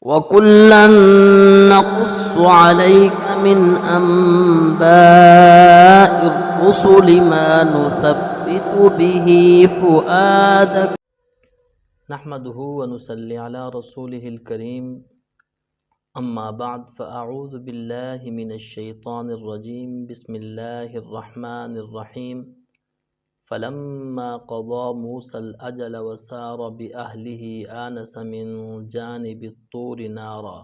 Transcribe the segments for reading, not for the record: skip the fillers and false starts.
وَكُلًّا نَّقُصُّ عَلَيْكَ مِنْ أَنبَاءِ الرُّسُلِ مَا نُثَبِّتُ بِهِ فُؤَادَكَ نحمده ونصلي على رسوله الكريم اما بعد فاعوذ باللہ من الشیطان الرجیم بسم اللہ الرحمن الرحیم فلما قضى موسى الأجل وسار بأهله آنس من جانب الطور نارا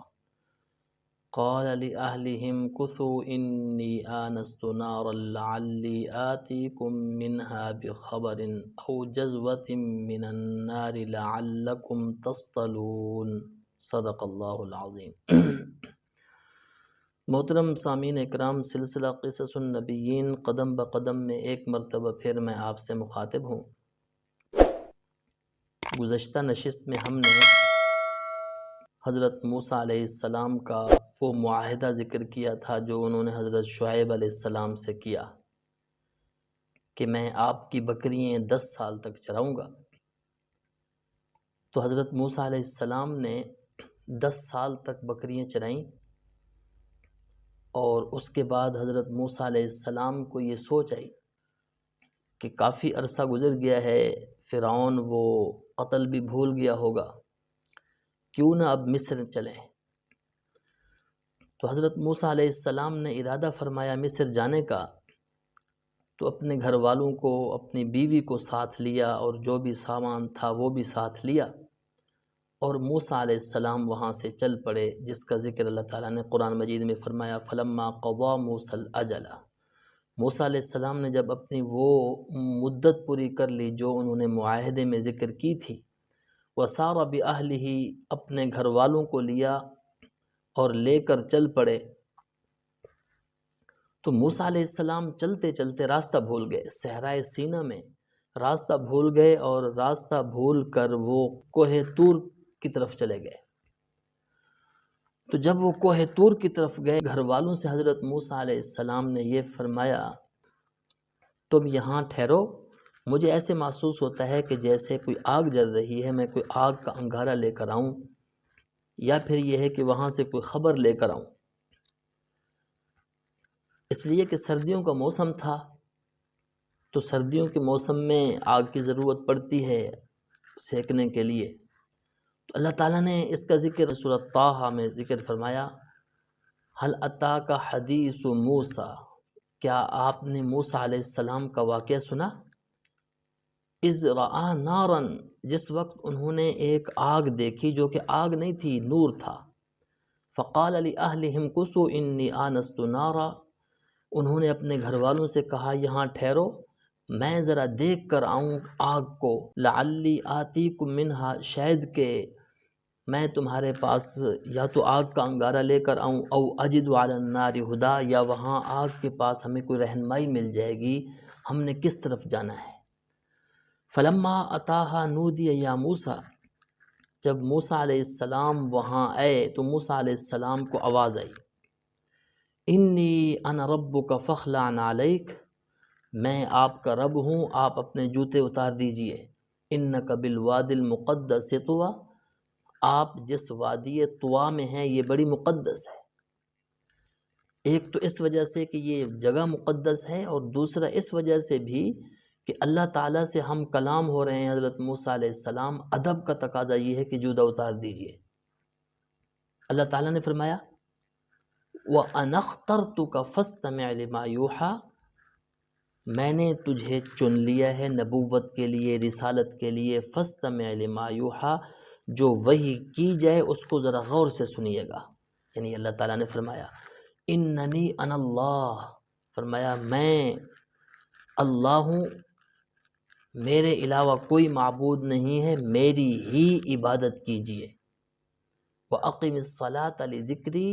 قال لأهلهم كثوا إني آنست نارا لعلي آتيكم منها بخبر أو جزوة من النار لعلكم تصطلون صدق اللہ العظیم۔ محترم سامعین اکرام، سلسلہ قصص النبیین قدم بقدم میں ایک مرتبہ پھر میں آپ سے مخاطب ہوں۔ گزشتہ نشست میں ہم نے حضرت موسیٰ علیہ السلام کا وہ معاہدہ ذکر کیا تھا جو انہوں نے حضرت شعیب علیہ السلام سے کیا کہ میں آپ کی بکریاں 10 سال تک چراؤں گا۔ تو حضرت موسیٰ علیہ السلام نے 10 سال تک بکریاں چرائیں، اور اس کے بعد حضرت موسیٰ علیہ السلام کو یہ سوچ آئی کہ کافی عرصہ گزر گیا ہے، فرعون وہ قتل بھی بھول گیا ہوگا، کیوں نہ اب مصر چلیں۔ تو حضرت موسیٰ علیہ السلام نے ارادہ فرمایا مصر جانے کا، تو اپنے گھر والوں کو، اپنی بیوی کو ساتھ لیا اور جو بھی سامان تھا وہ بھی ساتھ لیا، اور موسیٰ علیہ السلام وہاں سے چل پڑے، جس کا ذکر اللہ تعالیٰ نے قرآن مجید میں فرمایا فلما قضى موسى الأجل۔ موسیٰ علیہ السلام نے جب اپنی وہ مدت پوری کر لی جو انہوں نے معاہدے میں ذکر کی تھی، وسار بأہلہ، اپنے گھر والوں کو لیا اور لے کر چل پڑے، تو موسیٰ علیہ السلام چلتے چلتے راستہ بھول گئے، صحرائے سینا میں راستہ بھول گئے، اور راستہ بھول کر وہ کوہ طور کی طرف چلے گئے۔ تو جب وہ کوہ طور کی طرف گئے، گھر والوں سے حضرت موسیٰ علیہ السلام نے یہ فرمایا تم یہاں ٹھہرو، مجھے ایسے محسوس ہوتا ہے کہ جیسے کوئی آگ جل رہی ہے، میں کوئی آگ کا انگارہ لے کر آؤں، یا پھر یہ ہے کہ وہاں سے کوئی خبر لے کر آؤں۔ اس لیے کہ سردیوں کا موسم تھا، تو سردیوں کے موسم میں آگ کی ضرورت پڑتی ہے سینکنے کے لیے۔ تو اللہ تعالیٰ نے اس کا ذکر سورۃ طٰہٰ میں ذکر فرمایا هل اتاک حدیث موسیٰ، کیا آپ نے موسیٰ علیہ السلام کا واقعہ سنا؟ اذ رأى نارا، جس وقت انہوں نے ایک آگ دیکھی جو کہ آگ نہیں تھی، نور تھا۔ فقال لأہلہم کثوا انی آنست نارا، انہوں نے اپنے گھر والوں سے کہا یہاں ٹھہرو، میں ذرا دیکھ کر آؤں آگ کو، لعلی آتیکم منہا، شاید کہ میں تمہارے پاس یا تو آگ کا انگارہ لے کر آؤں، او اجد علی النار ہدا، یا وہاں آگ کے پاس ہمیں کوئی رہنمائی مل جائے گی ہم نے کس طرف جانا ہے۔ فلما اتاہا نودی یا موسیٰ، جب موسیٰ علیہ السلام وہاں آئے تو موسیٰ علیہ السلام کو آواز آئی انی انا ربک فاخلع نعلیک، میں آپ کا رب ہوں، آپ اپنے جوتے اتار دیجئے، انک بالوادی المقدس طویٰ، آپ جس وادی طویٰ میں ہیں یہ بڑی مقدس ہے۔ ایک تو اس وجہ سے کہ یہ جگہ مقدس ہے، اور دوسرا اس وجہ سے بھی کہ اللہ تعالیٰ سے ہم کلام ہو رہے ہیں، حضرت موسیٰ علیہ السلام، ادب کا تقاضا یہ ہے کہ جوتا اتار دیجئے۔ اللہ تعالیٰ نے فرمایا وَأَنَا اخْتَرْتُكَ فَاسْتَمِعْ لِمَا يُوحَىٰ، میں نے تجھے چن لیا ہے نبوت کے لیے، رسالت کے لیے، فَاسْتَمِعْ لِمَا يُوحَىٰ، جو وحی کی جائے اس کو ذرا غور سے سنیے گا۔ یعنی اللہ تعالیٰ نے فرمایا اننی انا اللہ، فرمایا میں اللہ ہوں، میرے علاوہ کوئی معبود نہیں ہے، میری ہی عبادت کیجیے۔ وَأَقِمِ الصَّلَاةَ لِذِكْرِي،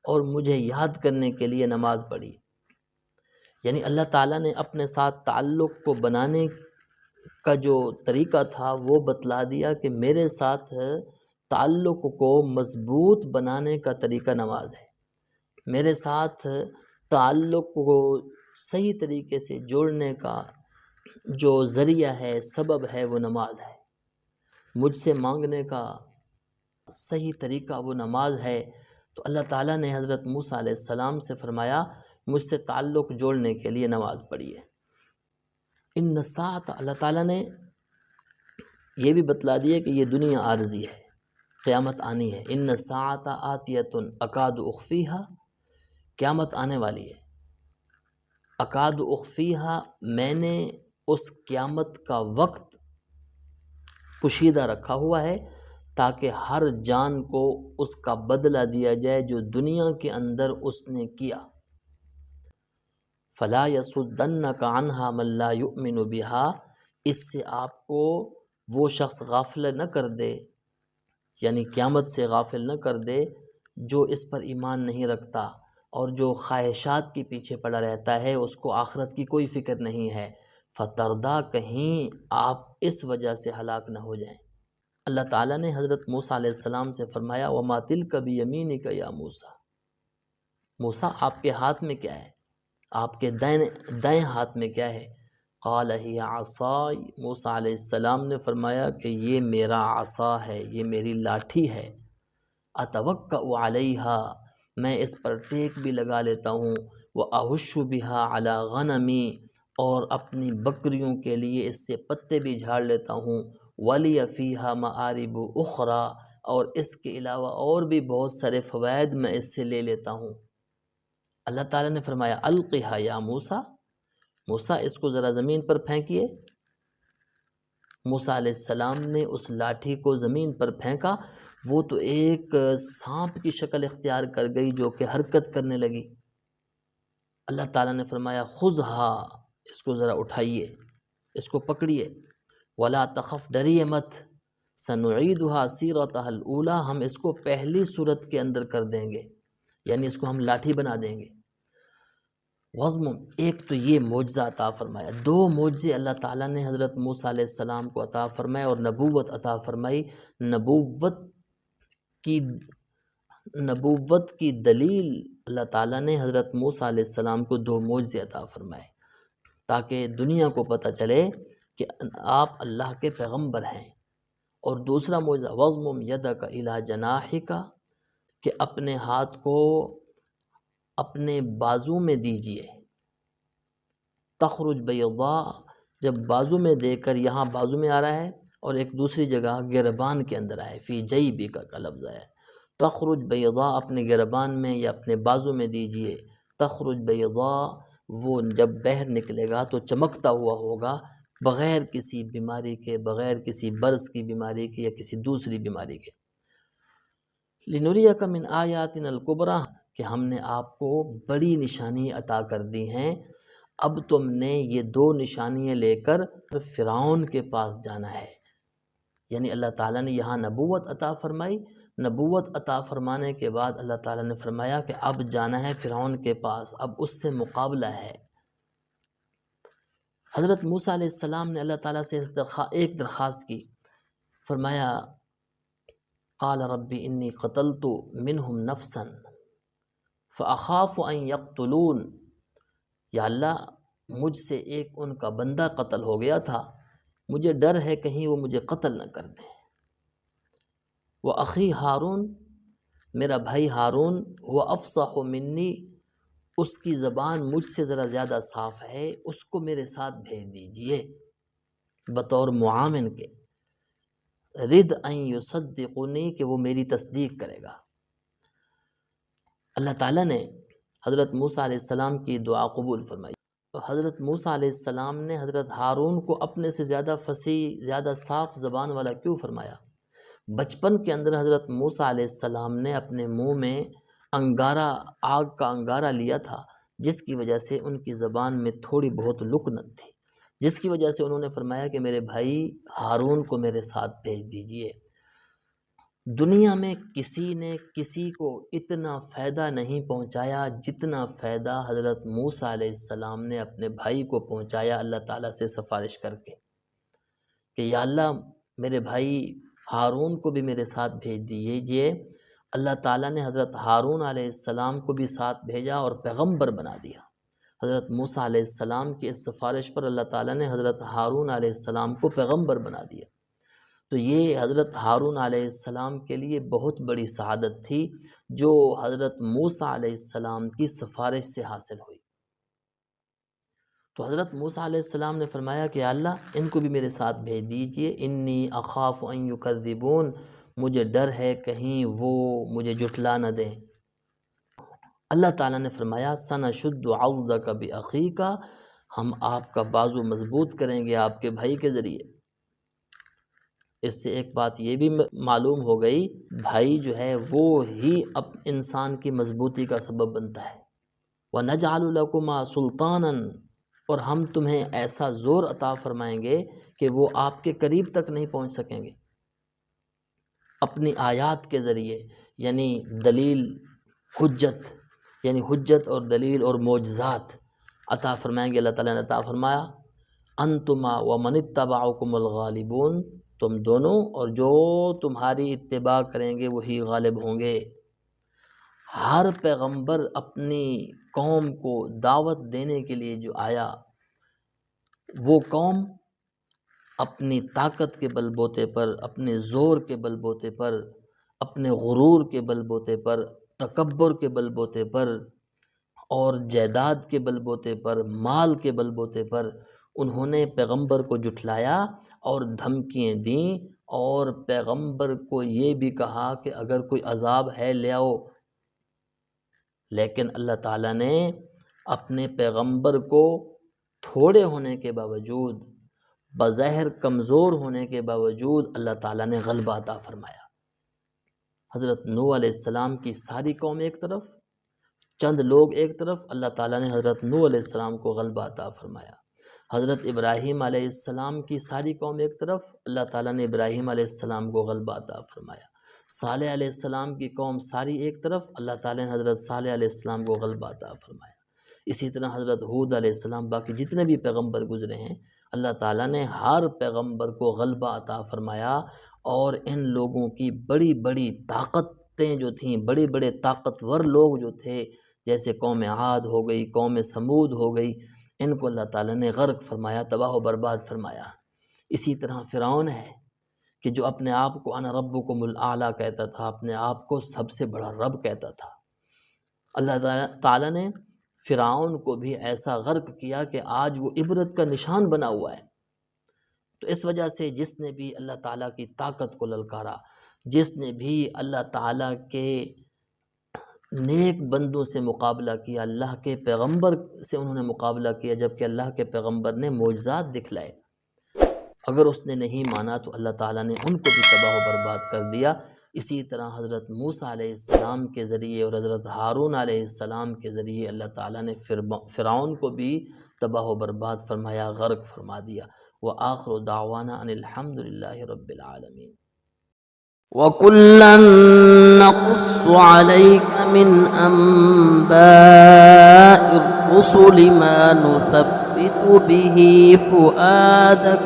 اور مجھے یاد کرنے کے لیے نماز پڑھی۔ یعنی اللہ تعالیٰ نے اپنے ساتھ تعلق کو بنانے کا جو طریقہ تھا وہ بتلا دیا کہ میرے ساتھ تعلق کو مضبوط بنانے کا طریقہ نماز ہے، میرے ساتھ تعلق کو صحیح طریقے سے جوڑنے کا جو ذریعہ ہے، سبب ہے، وہ نماز ہے۔ مجھ سے مانگنے کا صحیح طریقہ وہ نماز ہے، تو اللہ تعالیٰ نے حضرت موسیٰ علیہ السلام سے فرمایا مجھ سے تعلق جوڑنے کے لیے نماز پڑھیے۔ ان الساعۃ، اللہ تعالیٰ نے یہ بھی بتلا دیا کہ یہ دنیا عارضی ہے، قیامت آنی ہے۔ ان الساعۃ آتیۃ اکاد اخفیہا، قیامت آنے والی ہے۔ اکاد اخفیہا، میں نے اس قیامت کا وقت پوشیدہ رکھا ہوا ہے تاکہ ہر جان کو اس کا بدلہ دیا جائے جو دنیا کے اندر اس نے کیا۔ فلا یصدنک عنہا من لا یؤمن بہا، اس سے آپ کو وہ شخص غافل نہ کر دے، یعنی قیامت سے غافل نہ کر دے جو اس پر ایمان نہیں رکھتا اور جو خواہشات کے پیچھے پڑا رہتا ہے، اس کو آخرت کی کوئی فکر نہیں ہے۔ فتردہ، کہیں آپ اس وجہ سے ہلاک نہ ہو جائیں۔ اللہ تعالیٰ نے حضرت موسیٰ علیہ السلام سے فرمایا وَمَا تِلْكَ بِيَمِينِكَ يَا موسیٰ، موسیٰ آپ کے ہاتھ میں کیا ہے، آپ کے دائیں ہاتھ میں کیا ہے؟ قال ہی عصای، موسیٰ علیہ السلام نے فرمایا کہ یہ میرا عصا ہے، یہ میری لاٹھی ہے۔ اتوکأ علیہا، میں اس پر ٹیک بھی لگا لیتا ہوں، وأحش بہا علی غنمی، اور اپنی بکریوں کے لیے اس سے پتے بھی جھاڑ لیتا ہوں، ولی فیہا مآرب اخرى، اور اس کے علاوہ اور بھی بہت سارے فوائد میں اس سے لے لیتا ہوں۔ اللہ تعالیٰ نے فرمایا القھا یا موسیٰ، موسیٰ اس کو ذرا زمین پر پھینکیے۔ موسیٰ علیہ السلام نے اس لاٹھی کو زمین پر پھینکا، وہ تو ایک سانپ کی شکل اختیار کر گئی جو کہ حرکت کرنے لگی۔ اللہ تعالیٰ نے فرمایا خذھا، اس کو ذرا اٹھائیے، اس کو پکڑیے، ولا تخف، ڈریے مت، سنعیدھا سیرتھا الاولی، ہم اس کو پہلی صورت کے اندر کر دیں گے، یعنی اس کو ہم لاٹھی بنا دیں گے۔ وزم، ایک تو یہ معجزہ عطا فرمایا، دو معجزے اللہ تعالیٰ نے حضرت موسیٰ علیہ السلام کو عطا فرمایا اور نبوت عطا فرمائی۔ نبوت کی دلیل اللہ تعالیٰ نے حضرت موسیٰ علیہ السلام کو دو معجزے عطا فرمائے تاکہ دنیا کو پتہ چلے کہ آپ اللہ کے پیغمبر ہیں۔ اور دوسرا معجزہ وَضْمُمْ يَدَكَ إِلَى جَنَاحِكَ، کہ اپنے ہاتھ کو اپنے بازو میں دیجئے، تخرج بیضاء، جب بازو میں دے کر یہاں بازو میں آ رہا ہے اور ایک دوسری جگہ گربان کے اندر آئے، فی جیبک کا لفظ ہے، تخرج بیضاء، اپنے گربان میں یا اپنے بازو میں دیجئے، تخرج بیضاء، وہ جب باہر نکلے گا تو چمکتا ہوا ہوگا، بغیر کسی بیماری کے، بغیر کسی برص کی بیماری کے یا کسی دوسری بیماری کے۔ لِنُرِيَكَ مِنْ آیَاتِنَا الْكُبْرَى، کہ ہم نے آپ کو بڑی نشانی عطا کر دی ہیں، اب تم نے یہ دو نشانیاں لے کر فرعون کے پاس جانا ہے۔ یعنی اللہ تعالیٰ نے یہاں نبوت عطا فرمائی، نبوت عطا فرمانے کے بعد اللہ تعالیٰ نے فرمایا کہ اب جانا ہے فرعون کے پاس، اب اس سے مقابلہ ہے۔ حضرت موسیٰ علیہ السلام نے اللہ تعالیٰ سے ایک درخواست کی، فرمایا قال رب انی قتلت منہم نفسا فاخاف ان یقتلون، یا اللہ مجھ سے ایک ان کا بندہ قتل ہو گیا تھا، مجھے ڈر ہے کہیں وہ مجھے قتل نہ کر دیں۔ وَأَخِي ہارون، میرا بھائی ہارون، وَأَفْصَحُ مِنِّی، اس کی زبان مجھ سے ذرا زیادہ صاف ہے، اس کو میرے ساتھ بھیج دیجئے بطور معاون کے، رد ان یصدقنی، کہ وہ میری تصدیق کرے گا۔ اللہ تعالیٰ نے حضرت موسیٰ علیہ السلام کی دعا قبول فرمائی۔ حضرت موسیٰ علیہ السلام نے حضرت ہارون کو اپنے سے زیادہ فصیح، زیادہ صاف زبان والا کیوں فرمایا؟ بچپن کے اندر حضرت موسیٰ علیہ السلام نے اپنے منہ میں انگارہ، آگ کا انگارہ لیا تھا، جس کی وجہ سے ان کی زبان میں تھوڑی بہت لکنت تھی، جس کی وجہ سے انہوں نے فرمایا کہ میرے بھائی ہارون کو میرے ساتھ بھیج دیجئے۔ دنیا میں کسی نے کسی کو اتنا فائدہ نہیں پہنچایا جتنا فائدہ حضرت موسیٰ علیہ السلام نے اپنے بھائی کو پہنچایا اللہ تعالیٰ سے سفارش کر کے کہ یا اللہ میرے بھائی ہارون کو بھی میرے ساتھ بھیج دیجئے۔ اللہ تعالیٰ نے حضرت ہارون علیہ السلام کو بھی ساتھ بھیجا اور پیغمبر بنا دیا۔ حضرت موسیٰ علیہ السلام کی اس سفارش پر اللہ تعالیٰ نے حضرت ہارون علیہ السلام کو پیغمبر بنا دیا۔ تو یہ حضرت ہارون علیہ السلام کے لیے بہت بڑی سعادت تھی جو حضرت موسیٰ علیہ السلام کی سفارش سے حاصل ہوئی۔ تو حضرت موسیٰ علیہ السلام نے فرمایا کہ اللہ ان کو بھی میرے ساتھ بھیج دیجئے، انی اخاف ان یکذبون، مجھے ڈر ہے کہیں وہ مجھے جھٹلا نہ دیں۔ اللہ تعالیٰ نے فرمایا سنشد عضدک باخیک، ہم آپ کا بازو مضبوط کریں گے آپ کے بھائی کے ذریعے۔ اس سے ایک بات یہ بھی معلوم ہو گئی، بھائی جو ہے وہ ہی اب انسان کی مضبوطی کا سبب بنتا ہے۔ وَنَجْعَلُ لَكُمَا سُلْطَانًا، اور ہم تمہیں ایسا زور عطا فرمائیں گے کہ وہ آپ کے قریب تک نہیں پہنچ سکیں گے۔ اپنی آیات کے ذریعے یعنی دلیل، حجت، یعنی حجت اور دلیل اور معجزات عطا فرمائیں گے۔ اللہ تعالیٰ نے عطا فرمایا انتما ومن اتبعکم الغالبون، تم دونوں اور جو تمہاری اتباع کریں گے وہی غالب ہوں گے۔ ہر پیغمبر اپنی قوم کو دعوت دینے کے لیے جو آیا، وہ قوم اپنی طاقت کے بل بوتے پر، اپنے زور کے بل بوتے پر، اپنے غرور کے بل بوتے پر، تکبر کے بل بوتے پر اور جائیداد کے بل بوتے پر، مال کے بل بوتے پر انہوں نے پیغمبر کو جھٹلایا اور دھمکیاں دیں، اور پیغمبر کو یہ بھی کہا کہ اگر کوئی عذاب ہے لے آؤ۔ لیکن اللہ تعالیٰ نے اپنے پیغمبر کو تھوڑے ہونے کے باوجود، بظاہر کمزور ہونے کے باوجود اللہ تعالیٰ نے غلبہ عطا فرمایا۔ حضرت نوح علیہ السلام کی ساری قوم ایک طرف، چند لوگ ایک طرف، اللہ تعالیٰ نے حضرت نوح علیہ السلام کو غلبہ عطا فرمایا۔ حضرت ابراہیم علیہ السلام کی ساری قوم ایک طرف، اللہ تعالیٰ نے ابراہیم علیہ السلام کو غلبہ عطا فرمایا۔ صالح علیہ السلام کی قوم ساری ایک طرف، اللہ تعالیٰ نے حضرت صالح علیہ السلام کو غلبہ عطا فرمایا۔ اسی طرح حضرت ہود علیہ السلام، باقی جتنے بھی پیغمبر گزرے ہیں، اللہ تعالیٰ نے ہر پیغمبر کو غلبہ عطا فرمایا، اور ان لوگوں کی بڑی بڑی طاقتیں جو تھیں، بڑے بڑے طاقتور لوگ جو تھے، جیسے قوم عاد ہو گئی، قوم سمود ہو گئی، ان کو اللہ تعالیٰ نے غرق فرمایا، تباہ و برباد فرمایا۔ اسی طرح فرعون ہے کہ جو اپنے آپ کو انا ربکم الاعلیٰ کہتا تھا، اپنے آپ کو سب سے بڑا رب کہتا تھا۔ اللہ تعالیٰ نے فرعون کو بھی ایسا غرق کیا کہ آج وہ عبرت کا نشان بنا ہوا ہے۔ تو اس وجہ سے جس نے بھی اللہ تعالیٰ کی طاقت کو للکارا، جس نے بھی اللہ تعالیٰ کے نیک بندوں سے مقابلہ کیا، اللہ کے پیغمبر سے انہوں نے مقابلہ کیا، جبکہ اللہ کے پیغمبر نے معجزات دکھلائے، اگر اس نے نہیں مانا تو اللہ تعالیٰ نے ان کو بھی تباہ و برباد کر دیا۔ اسی طرح حضرت موسیٰ علیہ السلام کے ذریعے اور حضرت ہارون علیہ السلام کے ذریعے اللہ تعالیٰ نے فرعون کو بھی تباہ و برباد فرمایا، غرق فرما دیا۔ وآخر دعوانا ان الحمد للہ رب العالمین۔ وَكُلًّا نَّقُصُّ عَلَيْكَ مِنْ أَنبَاءِ الرُّسُلِ مَا نُثَبِّتُ بِهِ فُؤَادَكَ